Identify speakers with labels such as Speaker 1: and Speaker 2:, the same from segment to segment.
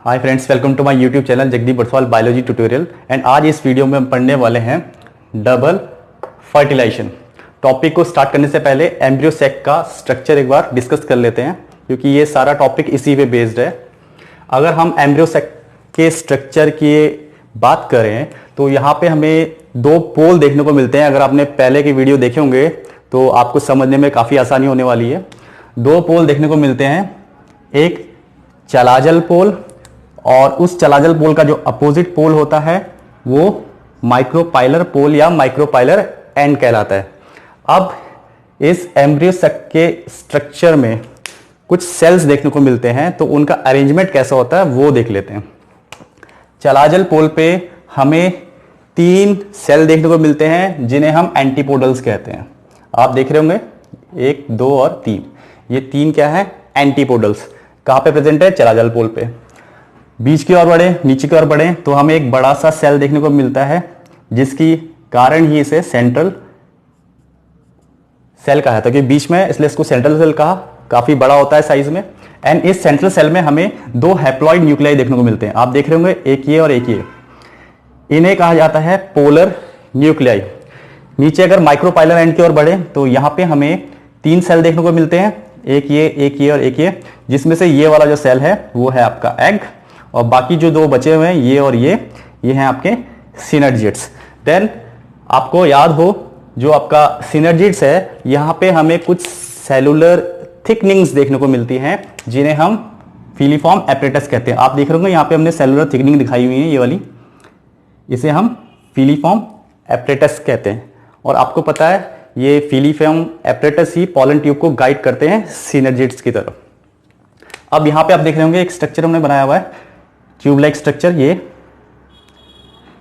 Speaker 1: Hi friends, welcome to my YouTube channel Jagdeep Barsawal biology tutorial. And आज इस video में हम पढ़ने वाले हैं डबल फर्टिलाइजेशन। टॉपिक को स्टार्ट करने से पहले एम्ब्रियो सैक का स्ट्रक्चर एक बार डिस्कस कर लेते हैं, क्योंकि ये सारा टॉपिक इसी पे बेस्ड है। अगर हम एम्ब्रियो सैक के स्ट्रक्चर की बात करें तो यहाँ पे हमें दो पोल देखने को मिलते हैं। अगर आपने पहले की वीडियो देखे होंगे तो आपको समझने में काफ़ी आसानी होने वाली है। दो पोल देखने को मिलते हैं, एक चलाजल पोल और उस चलाजल पोल का जो अपोजिट पोल होता है वो माइक्रोपाइलर पोल या माइक्रोपाइलर एंड कहलाता है। अब इस एम्ब्रियो सैक के स्ट्रक्चर में कुछ सेल्स देखने को मिलते हैं, तो उनका अरेंजमेंट कैसा होता है वो देख लेते हैं। चलाजल पोल पे हमें 3 सेल देखने को मिलते हैं जिन्हें हम एंटीपोडल्स कहते हैं। आप देख रहे होंगे 1, 2 और 3। ये 3 क्या है? एंटीपोडल्स। कहां पे प्रेजेंट है? चलाजल पोल पे। बीच की ओर बढ़े, नीचे की ओर बढ़े तो हमें एक बड़ा सा सेल देखने को मिलता है, जिसकी कारण ही इसे सेंट्रल सेल कहा था, क्योंकि बीच में, इसलिए इसको सेंट्रल सेल कहा। काफी बड़ा होता है साइज में। एंड इस सेंट्रल सेल में हमें 2 हैप्लॉइड न्यूक्लियाई देखने को मिलते हैं। आप देख रहे होंगे एक ये और एक ये। इन्हें कहा जाता है पोलर न्यूक्लियाई। नीचे अगर माइक्रोपाइलर एंड की ओर बढ़े तो यहां पे हमें 3 सेल देखने को मिलते हैं, एक ये और एक ये, जिसमें से ये वाला जो सेल है वो है आपका एग, और बाकी जो 2 बचे हुए हैं ये और ये हैं आपके सिनर्जिड्स। देन आपको याद हो जो आपका सिनर्जिड्स है, यहां पे हमें कुछ सेलुलर थिकनिंग्स देखने को मिलती हैं जिन्हें हम फिलीफॉर्म एपरेटस कहते हैं। आप देख रहे होंगे यहाँ पे हमने सेलुलर थिकनिंग दिखाई हुई है, ये वाली, इसे हम फिलीफॉर्म एपरेटस कहते हैं। और आपको पता है ये फिलीफॉर्म एपरेटस ही पॉलन ट्यूब को गाइड करते हैं सिनर्जिड्स की तरफ। अब यहाँ पे आप देख रहे होंगे एक स्ट्रक्चर हमने बनाया हुआ है, ट्यूब लाइक स्ट्रक्चर।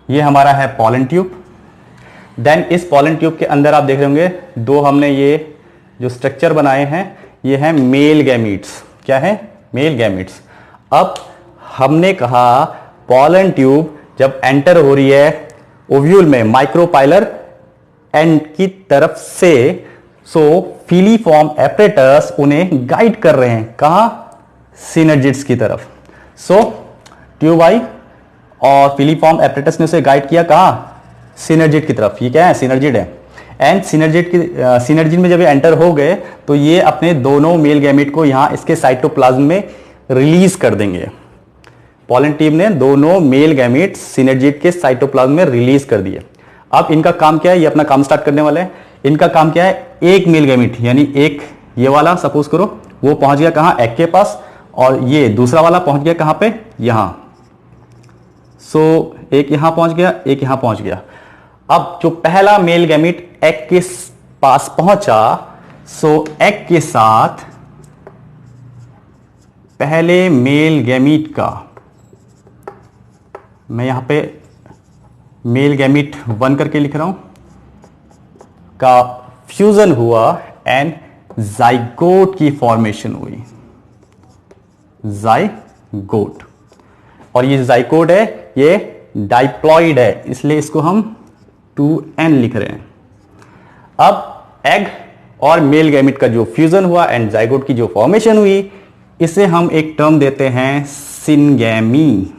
Speaker 1: ये हमारा है पॉलन ट्यूब। देन इस पॉलन ट्यूब के अंदर आप देख रहे होंगे 2 हमने ये जो स्ट्रक्चर बनाए हैं, ये हैं मेल गैमीट्स। क्या है? Male gametes. अब हमने कहा पॉलन ट्यूब जब एंटर हो रही है ओव्यूल में माइक्रोपाइलर एंड की तरफ से, सो फिलीफॉर्म एपरेटस उन्हें गाइड कर रहे हैं। कहां? सिनर्जिड्स की तरफ। सो ट्यूब आई और फिलीफॉर्म एपरेटस ने उसे गाइड किया कहां? सिनर्जिड की तरफ। ये क्या है? सिनर्जिड है। एंड सिनर्जिड में जब ये एंटर हो गए तो ये अपने दोनों मेल गैमेट को यहां इसके साइटोप्लाज्म में रिलीज कर देंगे। पॉलन ट्यूब ने दोनों मेल गैमेट सिनर्जिड के साइटोप्लाज्म में रिलीज कर दिए। अब इनका काम क्या है? ये अपना काम स्टार्ट करने वाले हैं। इनका काम क्या है? एक मेल गैमेट यानी एक ये वाला सपोज करो, वो पहुंच गया कहां? एग के पास, और ये दूसरा वाला पहुंच गया कहां पे? यहां। सो एक यहां पहुंच गया, एक यहां पहुंच गया। अब जो पहला मेल गैमेट एग के पास पहुंचा, सो एग के साथ पहले मेल गैमेट का, मैं यहां पे मेल गैमेट 1 करके लिख रहा हूं, का फ्यूजन हुआ एंड जाइगोट की फॉर्मेशन हुई। जाइगोट। और ये जाइगोट है, ये डाइप्लॉइड है, इसलिए इसको हम 2n लिख रहे हैं। अब एग और मेल गैमेट का जो फ्यूजन हुआ एंड जाइगोट की जो फॉर्मेशन हुई, इसे हम एक टर्म देते हैं सिनगैमी।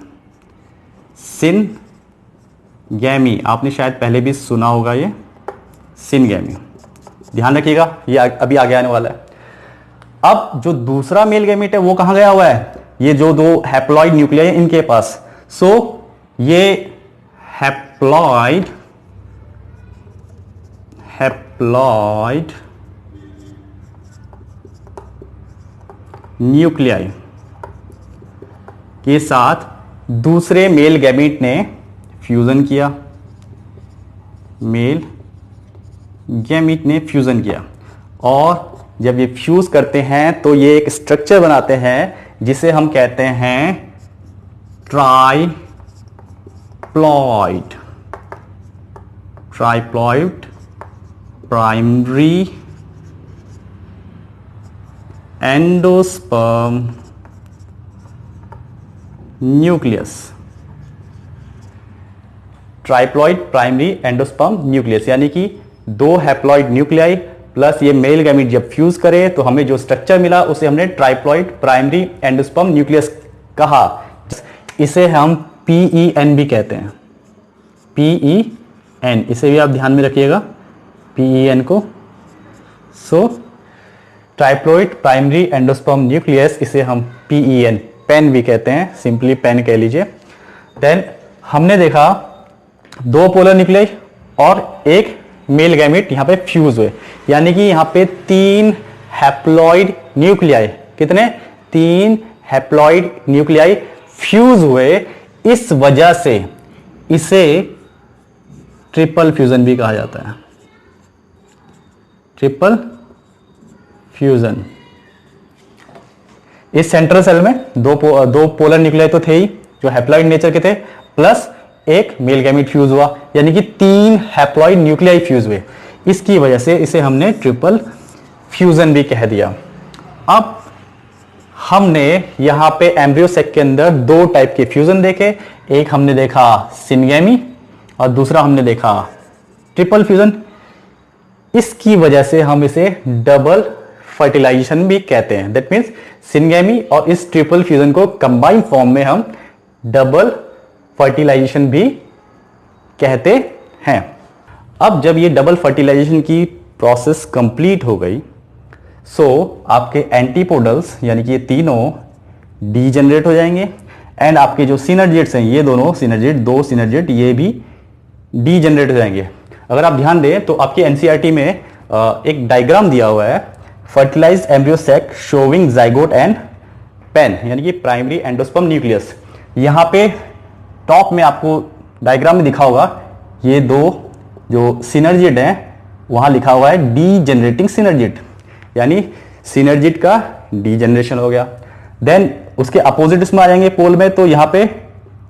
Speaker 1: सिनगैमी आपने शायद पहले भी सुना होगा, ये सिनगैमी। ध्यान रखिएगा, ये अभी आगे आने वाला है। अब जो दूसरा मेल गैमेट है वो कहां गया हुआ है? ये जो 2 हैप्लॉइड न्यूक्लियाई है इनके पास। सो ये हैप्लॉइड न्यूक्लियाई के साथ दूसरे मेल गैमेट ने फ्यूजन किया। मेल गैमेट ने फ्यूजन किया, और जब ये फ्यूज करते हैं तो ये एक स्ट्रक्चर बनाते हैं जिसे हम कहते हैं triploid primary endosperm nucleus. Triploid primary endosperm nucleus यानी कि 2 हैप्लॉइड न्यूक्लियाई प्लस ये मेल गैमीट जब फ्यूज करे तो हमें जो स्ट्रक्चर मिला उसे हमने ट्राइप्लॉइड प्राइमरी एंडोस्पर्म न्यूक्लियस कहा। इसे हम PEN भी कहते हैं, PEN, इसे भी आप ध्यान में रखिएगा PEN को। सो ट्राइप्लॉइड प्राइमरी एंडोस्पर्म न्यूक्लियस, इसे हम PEN, पेन भी कहते हैं, सिंपली पेन कह लीजिए। देन हमने देखा 2 पोलर न्यूक्लियाई और एक मेल गैमेट यहाँ पे फ्यूज हुए, यानी कि यहाँ पे 3 हैप्लॉइड न्यूक्लियाई, कितने, 3 हैप्लॉइड न्यूक्लियाई फ्यूज हुए। इस वजह से इसे ट्रिपल फ्यूजन भी कहा जाता है, ट्रिपल फ्यूजन। इस सेंट्रल सेल में दो पोलर न्यूक्लियाई तो थे ही जो हैप्लॉइड नेचर के थे, प्लस एक मेल गैमेट फ्यूज हुआ, यानी कि 3 हैप्लॉइड न्यूक्लियाई फ्यूज हुए। इसकी वजह से इसे हमने ट्रिपल फ्यूजन भी कह दिया। अब हमने यहां पे एम्ब्रियो सेक के अंदर 2 टाइप के फ्यूजन देखे, एक हमने देखा सिनगेमी और दूसरा हमने देखा ट्रिपल फ्यूजन। इसकी वजह से हम इसे डबल फर्टिलाइजेशन भी कहते हैं। दैट मीन्स सिनगेमी और इस ट्रिपल फ्यूजन को कंबाइन फॉर्म में हम डबल फर्टिलाइजेशन भी कहते हैं। अब जब ये डबल फर्टिलाइजेशन की प्रोसेस कंप्लीट हो गई, सो आपके एंटीपोडल्स यानी कि ये तीनों डीजेनरेट हो जाएंगे, एंड आपके जो सिनर्जिड्स हैं, ये दोनों सिनर्जिड, 2 सिनर्जिड, ये भी डीजेनरेट हो जाएंगे। अगर आप ध्यान दें तो आपके एनसीईआरटी में एक डायग्राम दिया हुआ है, fertilised embryo sac showing zygote and PEN, यानी कि प्राइमरी एंडोस्पर्म न्यूक्लियस। यहां पे टॉप में आपको डायग्राम में दिखा होगा ये 2 जो सिनर्जिड हैं, वहां लिखा हुआ है डीजेनरेटिंग सिनर्जिड, यानी सिनर्जिड का डीजेनरेशन हो गया। देन उसके अपोजिट इसमें आ जाएंगे पोल में, तो यहां पे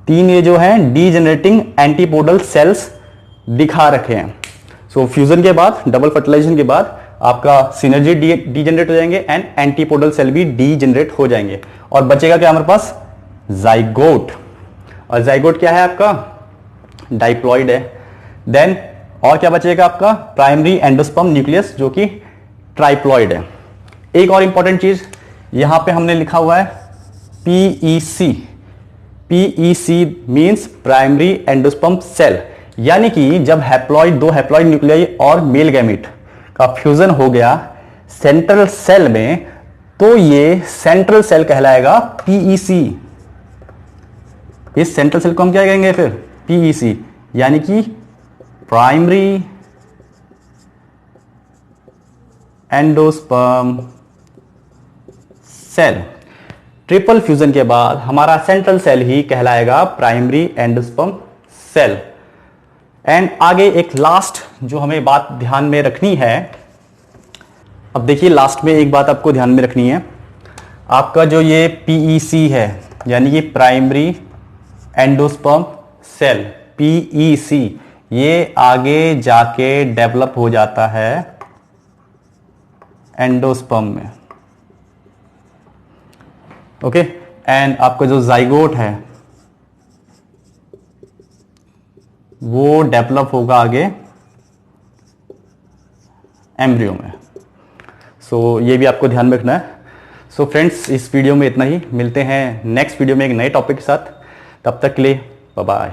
Speaker 1: 3 ये जो हैं डीजेनरेटिंग एंटीपोडल सेल्स दिखा रखे हैं। सो फ्यूजन के बाद, डबल फर्टिलाइजेशन के बाद आपका सिनर्जिड डीजेनरेट हो जाएंगे एंड एंटीपोडल सेल भी डीजेनरेट हो जाएंगे, और बचेगा क्या हमारे पास, जाइगोट। और जाइगोट क्या है आपका, डाइप्लॉइड है। देन और क्या बचेगा आपका, प्राइमरी एंडोस्पर्म न्यूक्लियस जो कि ट्राइप्लॉइड है। एक और इंपॉर्टेंट चीज यहां पे हमने लिखा हुआ है PEC, PEC means primary endosperm cell, यानी कि जब हैप्लॉइड 2 हैप्लॉइड न्यूक्लियाई और मेल गैमेट का फ्यूजन हो गया सेंट्रल सेल में, तो ये सेंट्रल सेल कहलाएगा PEC। इस सेंट्रल सेल को हम क्या कहेंगे फिर, PEC, यानी कि primary endosperm cell. Triple fusion के बाद हमारा सेंट्रल सेल ही कहलाएगा प्राइमरी एंडोस्पर्म सेल। एंड आगे एक लास्ट जो हमें बात ध्यान में रखनी है, अब देखिए लास्ट में एक बात आपको ध्यान में रखनी है, आपका जो ये PEC है यानी कि प्राइमरी एंडोस्पर्म सेल, PEC, ये आगे जाके डेवलप हो जाता है एंडोस्पर्म में। ओके, एंड आपका जो जाइगोट है वो डेवलप होगा आगे एम्ब्रियो में। सो ये भी आपको ध्यान में रखना है। सो फ्रेंड्स, इस वीडियो में इतना ही, मिलते हैं नेक्स्ट वीडियो में एक नए टॉपिक के साथ। तब तक के लिए बाय बाय।